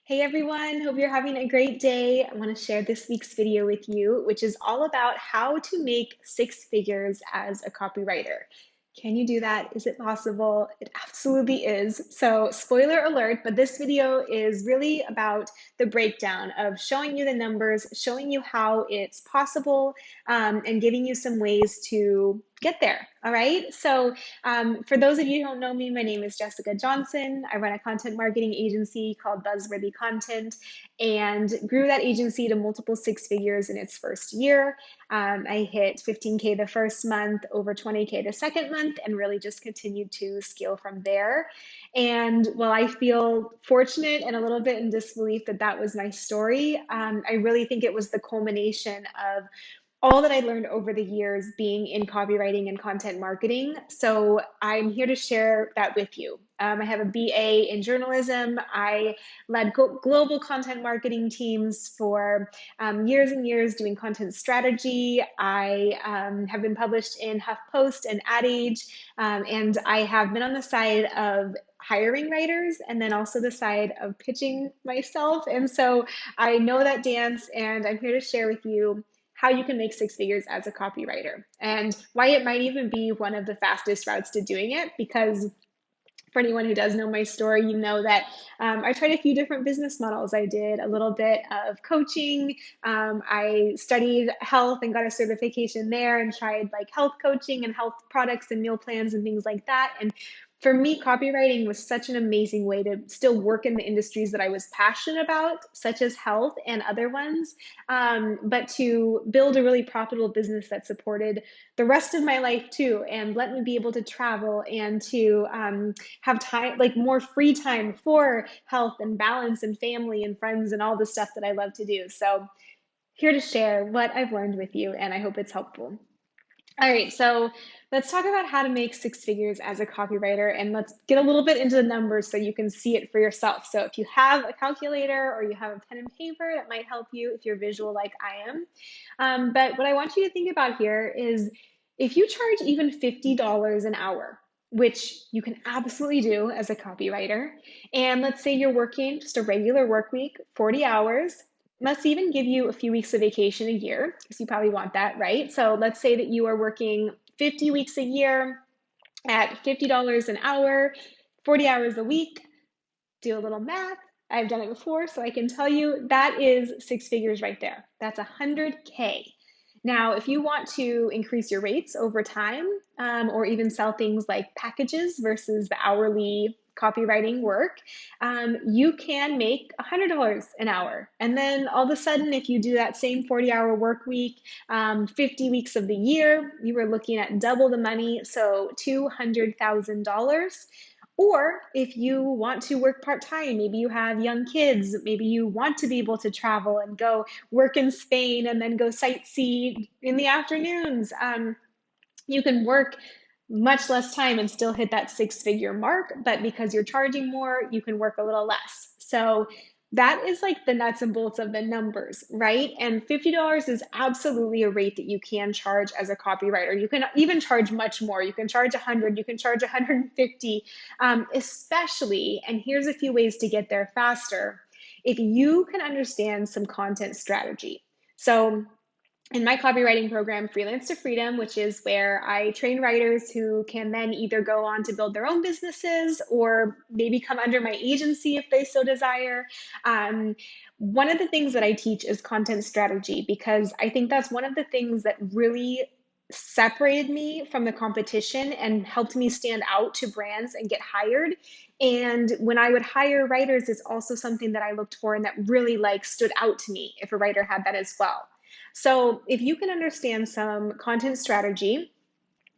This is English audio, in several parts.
Hey everyone, hope you're having a great day. I want to share this week's video with you, which is all about how to make six figures as a copywriter. Can you do that? Is it possible? It absolutely is. So, spoiler alert, but this video is really about the breakdown of showing you the numbers, showing you how it's possible, and giving you some ways to get there. All right. So, for those of you who don't know me, my name is Jessica Johnson. I run a content marketing agency called Buzzworthy Content and grew that agency to multiple six figures in its first year. I hit 15K the first month, over 20K the second month, and really just continued to scale from there. And while I feel fortunate and a little bit in disbelief that that was my story, I really think it was the culmination of all that I learned over the years being in copywriting and content marketing. So I'm here to share that with you. I have a BA in journalism. I led global content marketing teams for years and years doing content strategy. I have been published in HuffPost and Ad Age, and I have been on the side of hiring writers and then also the side of pitching myself. And so I know that dance, and I'm here to share with you how you can make six figures as a copywriter and why it might even be one of the fastest routes to doing it. Because for anyone who does know my story, you know that I tried a few different business models. I did a little bit of coaching. I studied health and got a certification there and tried like health coaching and health products and meal plans and things like that. And for me, copywriting was such an amazing way to still work in the industries that I was passionate about, such as health and other ones, but to build a really profitable business that supported the rest of my life too, and let me be able to travel and to have time, like more free time for health and balance and family and friends and all the stuff that I love to do. So, here to share what I've learned with you, and I hope it's helpful. All right, so let's talk about how to make six figures as a copywriter, and let's get a little bit into the numbers so you can see it for yourself. So if you have a calculator or you have a pen and paper, that might help you if you're visual like I am. But what I want you to think about here is if you charge even $50 an hour, which you can absolutely do as a copywriter, and let's say you're working just a regular work week, 40 hours, let's even give you a few weeks of vacation a year, because you probably want that, right? So let's say that you are working 50 weeks a year at $50 an hour, 40 hours a week. Do a little math. I've done it before, so I can tell you that is six figures right there. That's 100K. Now, if you want to increase your rates over time, or even sell things like packages versus the hourly copywriting work, you can make $100 an hour. And then all of a sudden, if you do that same 40-hour work week, 50 weeks of the year, you are looking at double the money, so $200,000. Or if you want to work part-time, maybe you have young kids, maybe you want to be able to travel and go work in Spain and then go sightsee in the afternoons. You can work much less time and still hit that six-figure mark, but because you're charging more, you can work a little less. So that is like the nuts and bolts of the numbers, right? And $50 is absolutely a rate that you can charge as a copywriter. You can even charge much more. You can charge 100, you can charge 150, especially, and here's a few ways to get there faster, if you can understand some content strategy. So in my copywriting program, Freelance to Freedom, which is where I train writers who can then either go on to build their own businesses or maybe come under my agency if they so desire. One of the things that I teach is content strategy, because I think that's one of the things that really separated me from the competition and helped me stand out to brands and get hired. And when I would hire writers, it's also something that I looked for and that really like stood out to me if a writer had that as well. So if you can understand some content strategy,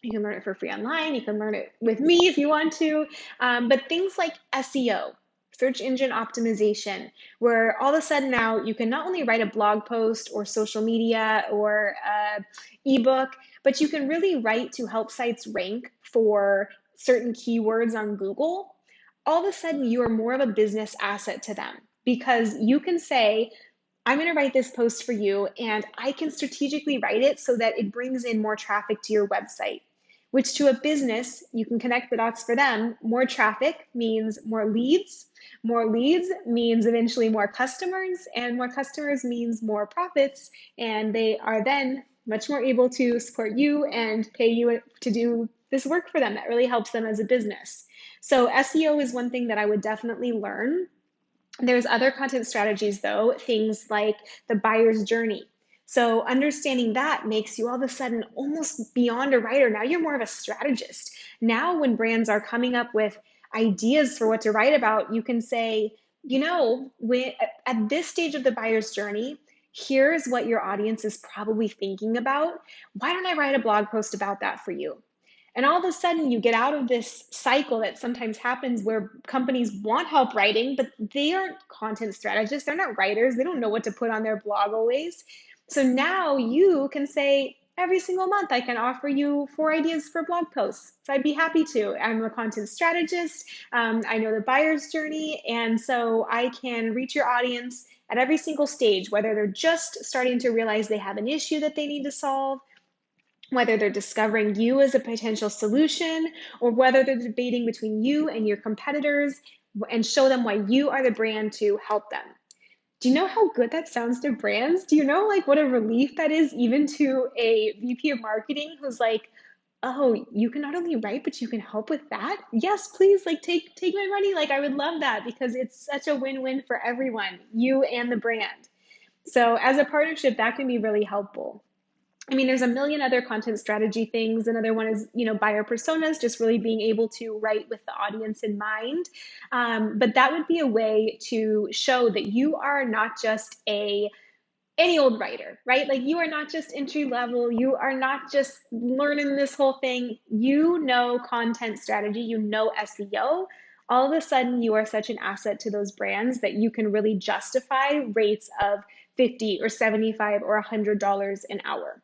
you can learn it for free online. You can learn it with me if you want to. But things like SEO, search engine optimization, where all of a sudden now you can not only write a blog post or social media or ebook, but you can really write to help sites rank for certain keywords on Google. All of a sudden you are more of a business asset to them, because you can say, I'm going to write this post for you, and I can strategically write it so that it brings in more traffic to your website. which to a business, you can connect the dots for them. More traffic means more leads. More leads means eventually more customers, and more customers means more profits. And they are then much more able to support you and pay you to do this work for them that really helps them as a business. So SEO is one thing that I would definitely learn. There's other content strategies though, things like the buyer's journey. So understanding that makes you all of a sudden almost beyond a writer. Now you're more of a strategist. Now when brands are coming up with ideas for what to write about, you can say, at this stage of the buyer's journey, here's what your audience is probably thinking about. Why don't I write a blog post about that for you? And all of a sudden, you get out of this cycle that sometimes happens where companies want help writing, but they aren't content strategists. They're not writers. They don't know what to put on their blog always. So now you can say, every single month, I can offer you 4 ideas for blog posts. So I'd be happy to. I'm a content strategist. I know the buyer's journey. And so I can reach your audience at every single stage, whether they're just starting to realize they have an issue that they need to solve, whether they're discovering you as a potential solution, or whether they're debating between you and your competitors, and show them why you are the brand to help them. Do you know how good that sounds to brands? Do you know like what a relief that is even to a VP of marketing who's like, oh, you can not only write, but you can help with that? Yes, please, like take my money. Like I would love that because it's such a win-win for everyone, you and the brand. So as a partnership, that can be really helpful. I mean, there's a million other content strategy things. Another one is, buyer personas, just really being able to write with the audience in mind. But that would be a way to show that you are not just any old writer, right? Like you are not just entry level. You are not just learning this whole thing. You know content strategy, you know SEO. All of a sudden, you are such an asset to those brands that you can really justify rates of 50 or 75 or $100 an hour.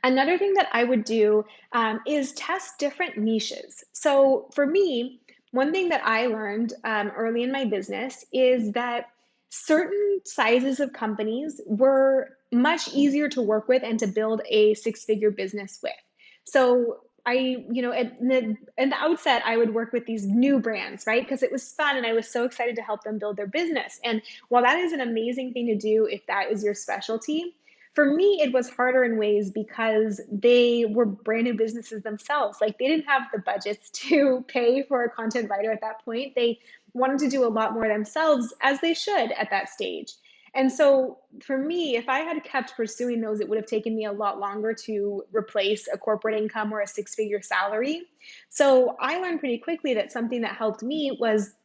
Another thing that I would do is test different niches. So for me, one thing that I learned early in my business is that certain sizes of companies were much easier to work with and to build a six-figure business with. So at the outset, I would work with these new brands, right? Because it was fun and I was so excited to help them build their business. And while that is an amazing thing to do if that is your specialty, for me, it was harder in ways because they were brand new businesses themselves. Like they didn't have the budgets to pay for a content writer at that point. They wanted to do a lot more themselves, as they should at that stage. And so for me, if I had kept pursuing those, it would have taken me a lot longer to replace a corporate income or a six-figure salary. So I learned pretty quickly that something that helped me was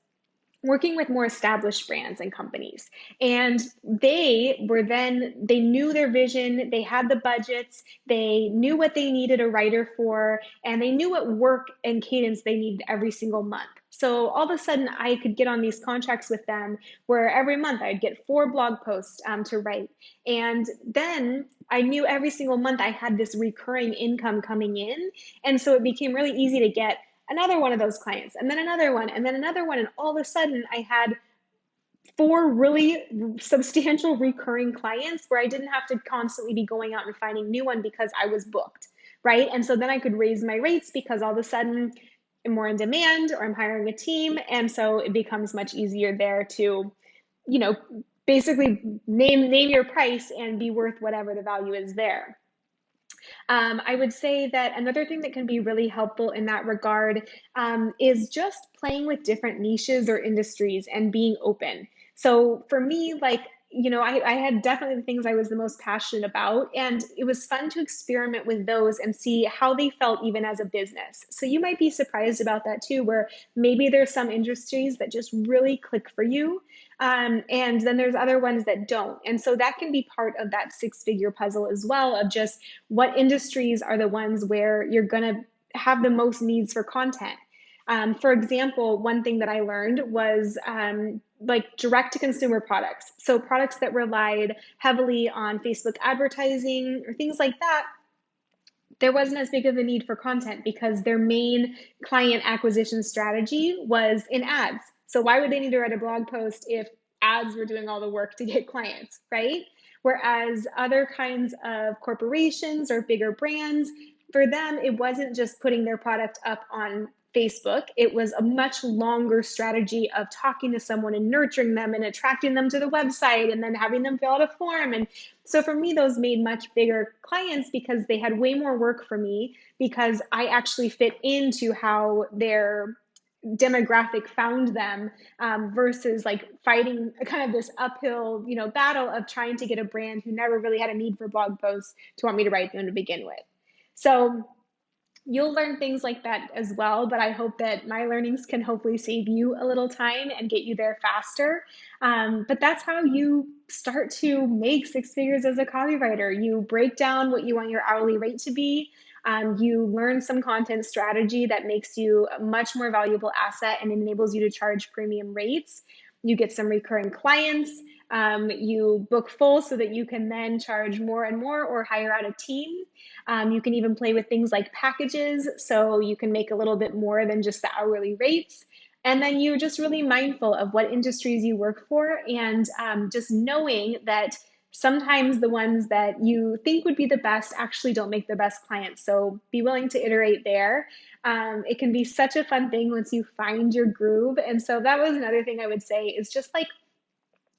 working with more established brands and companies. And they knew their vision, they had the budgets, they knew what they needed a writer for, and they knew what work and cadence they needed every single month. So all of a sudden, I could get on these contracts with them where every month I'd get 4 blog posts to write. And then I knew every single month I had this recurring income coming in. And so it became really easy to get another one of those clients, and then another one, and then another one. And all of a sudden, I had 4 really substantial recurring clients where I didn't have to constantly be going out and finding new one because I was booked, right? And so then I could raise my rates because all of a sudden I'm more in demand or I'm hiring a team. And so it becomes much easier there to, you know, basically name your price and be worth whatever the value is there. I would say that another thing that can be really helpful in that regard is just playing with different niches or industries and being open. So for me, I had definitely the things I was the most passionate about, and it was fun to experiment with those and see how they felt even as a business. So you might be surprised about that too, where maybe there's some industries that just really click for you. And then there's other ones that don't. And so that can be part of that six-figure puzzle as well, of just what industries are the ones where you're going to have the most needs for content. For example, one thing that I learned was like direct to consumer products. So products that relied heavily on Facebook advertising or things like that, there wasn't as big of a need for content because their main client acquisition strategy was in ads. So why would they need to write a blog post if ads were doing all the work to get clients, right? Whereas other kinds of corporations or bigger brands, for them, it wasn't just putting their product up on Facebook. It was a much longer strategy of talking to someone and nurturing them and attracting them to the website and then having them fill out a form. And so for me, those made much bigger clients because they had way more work for me because I actually fit into how their demographic found them, versus like fighting kind of this uphill, battle of trying to get a brand who never really had a need for blog posts to want me to write them to begin with. So you'll learn things like that as well, but I hope that my learnings can hopefully save you a little time and get you there faster. But that's how you start to make six figures as a copywriter. You break down what you want your hourly rate to be. You learn some content strategy that makes you a much more valuable asset and enables you to charge premium rates. You get some recurring clients. You book full so that you can then charge more and more or hire out a team. You can even play with things like packages, so you can make a little bit more than just the hourly rates. And then you're just really mindful of what industries you work for, and just knowing that sometimes the ones that you think would be the best actually don't make the best clients. So be willing to iterate there. It can be such a fun thing once you find your groove. And so that was another thing I would say is just like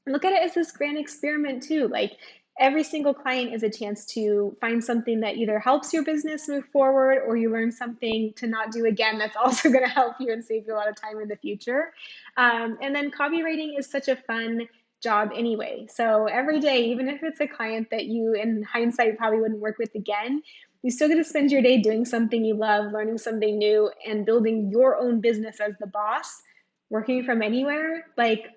look at it as this grand experiment too. Like every single client is a chance to find something that either helps your business move forward or you learn something to not do again that's also going to help you and save you a lot of time in the future. And then copywriting is such a fun job anyway. So every day, even if it's a client that you in hindsight probably wouldn't work with again, you still get to spend your day doing something you love, learning something new, and building your own business as the boss, working from anywhere. Like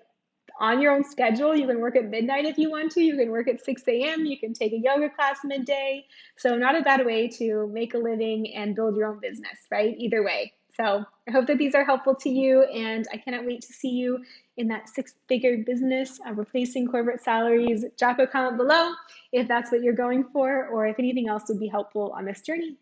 on your own schedule. You can work at midnight if you want to. You can work at 6 a.m. You can take a yoga class midday. So not a bad way to make a living and build your own business, right? Either way. So I hope that these are helpful to you, and I cannot wait to see you in that six-figure business, replacing corporate salaries. Drop a comment below if that's what you're going for, or if anything else would be helpful on this journey.